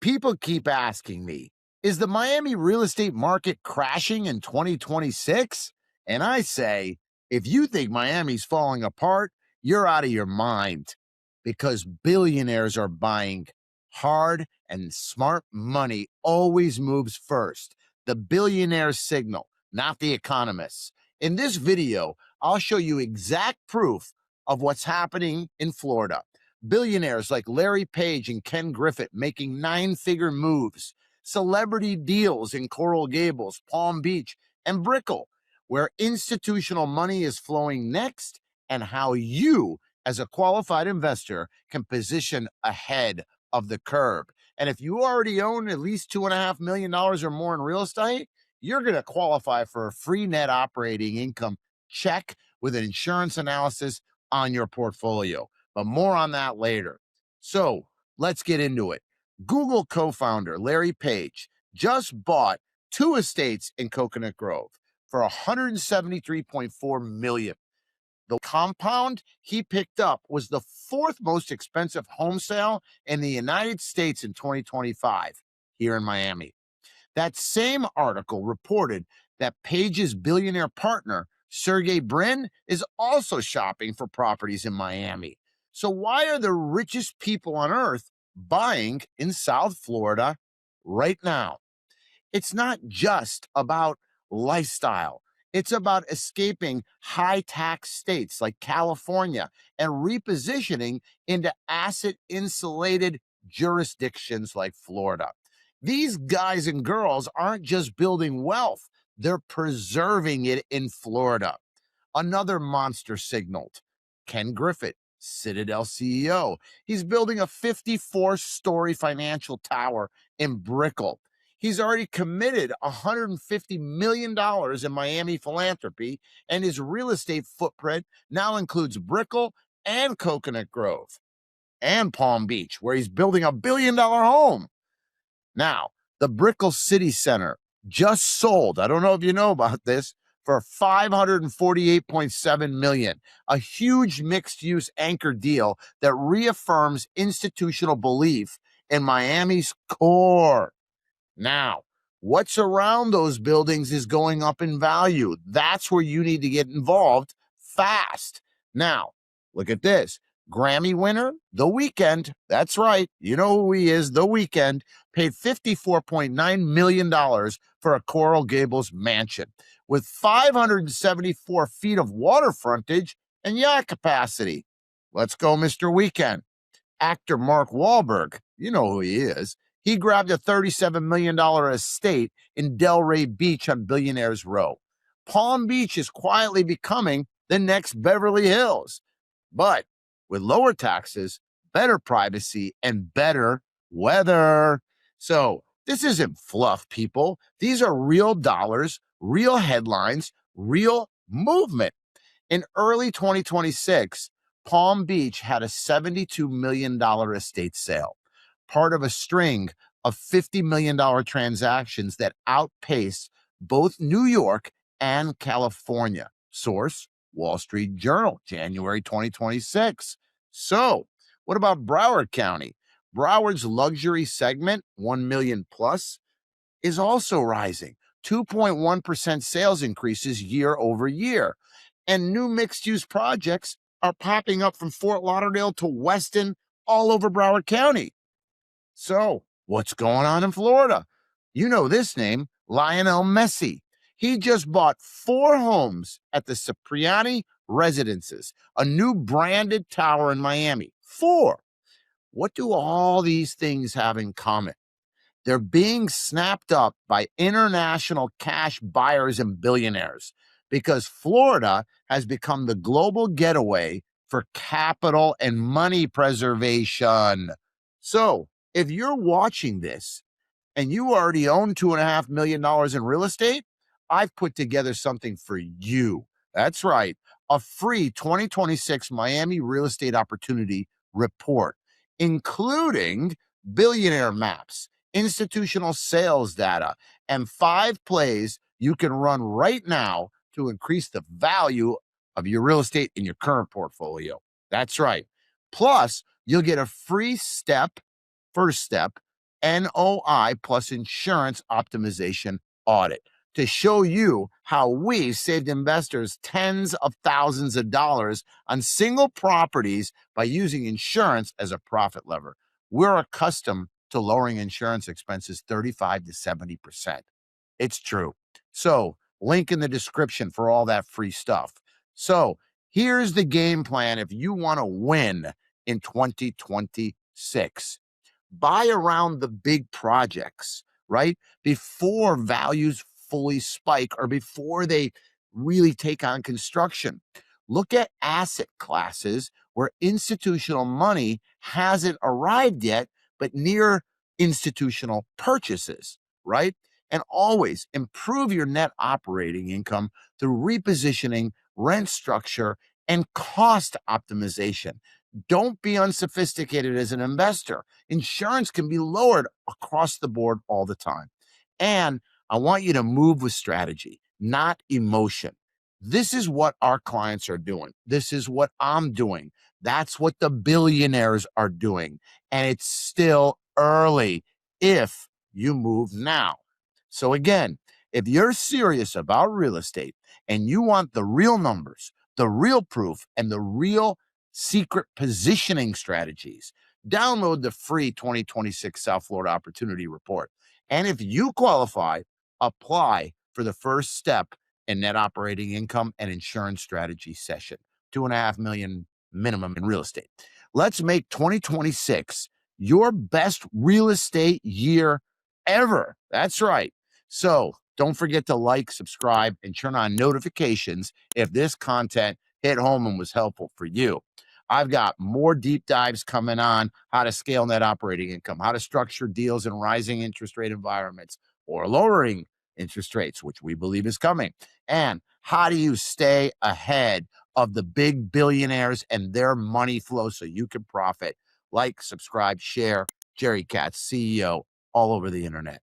People keep asking me, is the Miami real estate market crashing in 2026? And I say, if you think Miami's falling apart, you're out of your mind because billionaires are buying. Hard and smart money always moves first. The billionaire signal, not the economists. In this video, I'll show you exact proof of what's happening in Florida. Billionaires like Larry Page and Ken Griffin making nine-figure moves, celebrity deals in Coral Gables, Palm Beach, and Brickell, where institutional money is flowing next, and how you, as a qualified investor, can position ahead of the curve. And if you already own at least $2.5 million or more in real estate, you're going to qualify for a free net operating income check with an insurance analysis on your portfolio. But more on that later. So let's get into it. Google co-founder Larry Page just bought 2 estates in Coconut Grove for $173.4 million. The compound he picked up was the 4th most expensive home sale in the United States in 2025 here in Miami. That same article reported that Page's billionaire partner, Sergey Brin, is also shopping for properties in Miami. So why are the richest people on earth buying in South Florida right now? It's not just about lifestyle. It's about escaping high-tax states like California and repositioning into asset-insulated jurisdictions like Florida. These guys and girls aren't just building wealth, they're preserving it in Florida. Another monster signaled. Ken Griffin, Citadel CEO. He's building a 54-story financial tower in Brickell. He's already committed $150 million in Miami philanthropy, and his real estate footprint now includes Brickell and Coconut Grove and Palm Beach, where he's building a $1 billion home. Now, the Brickell City Center just sold, I don't know if you know about this, for $548.7 million, a huge mixed-use anchor deal that reaffirms institutional belief in Miami's core. Now, what's around those buildings is going up in value. That's where you need to get involved fast. Now, look at this. Grammy winner, The Weeknd. That's right. You know who he is, The Weeknd, paid $54.9 million for a Coral Gables mansion with 574 feet of water frontage and yacht capacity. Let's go, Mr. Weeknd. Actor Mark Wahlberg, you know who he is. He grabbed a $37 million estate in Delray Beach on Billionaires Row. Palm Beach is quietly becoming the next Beverly Hills, but with lower taxes, better privacy, and better weather. So this isn't fluff, people. These are real dollars, real headlines, real movement. In early 2026, Palm Beach had a $72 million estate sale, part of a string of $50 million transactions that outpaced both New York and California. Source, Wall Street Journal, January 2026. So, what about Broward County? Broward's luxury segment, 1 million plus, is also rising. 2.1% sales increases year over year. And new mixed-use projects are popping up from Fort Lauderdale to Weston all over Broward County. So, what's going on in Florida? You know this name, Lionel Messi. He just bought 4 homes at the Cipriani Residences, a new branded tower in Miami. 4. What do all these things have in common? They're being snapped up by international cash buyers and billionaires because Florida has become the global getaway for capital and money preservation. So, if you're watching this and you already own $2.5 million in real estate, I've put together something for you. That's right, a free 2026 Miami Real Estate Opportunity Report, including billionaire maps, institutional sales data, and 5 plays you can run right now to increase the value of your real estate in your current portfolio. That's right. Plus, you'll get a free first step NOI plus insurance optimization audit to show you how we saved investors tens of thousands of dollars on single properties by using insurance as a profit lever. We're accustomed to lowering insurance expenses 35 to 70%. It's true. So, link in the description for all that free stuff. So, here's the game plan if you want to win in 2026. Buy around the big projects, right? Before values fully spike or before they really take on construction. Look at asset classes where institutional money hasn't arrived yet, but near institutional purchases, right? And always improve your net operating income through repositioning, rent structure, and cost optimization. Don't be unsophisticated as an investor. Insurance can be lowered across the board all the time. And I want you to move with strategy, not emotion. This is what our clients are doing. This is what I'm doing. That's what the billionaires are doing. And it's still early if you move now. So again, if you're serious about real estate and you want the real numbers, the real proof, and the real secret positioning strategies, download the free 2026 South Florida Opportunity Report. And if you qualify, apply for the first step in net operating income and insurance strategy session. 2.5 million minimum in real estate. Let's make 2026 your best real estate year ever. That's right. So don't forget to like, subscribe, and turn on notifications if this content hit home and was helpful for you. I've got more deep dives coming on how to scale net operating income, how to structure deals in rising interest rate environments or lowering interest rates, which we believe is coming, and how do you stay ahead of the big billionaires and their money flow so you can profit. Like, subscribe, share. Jerry Katz, CEO, all over the internet.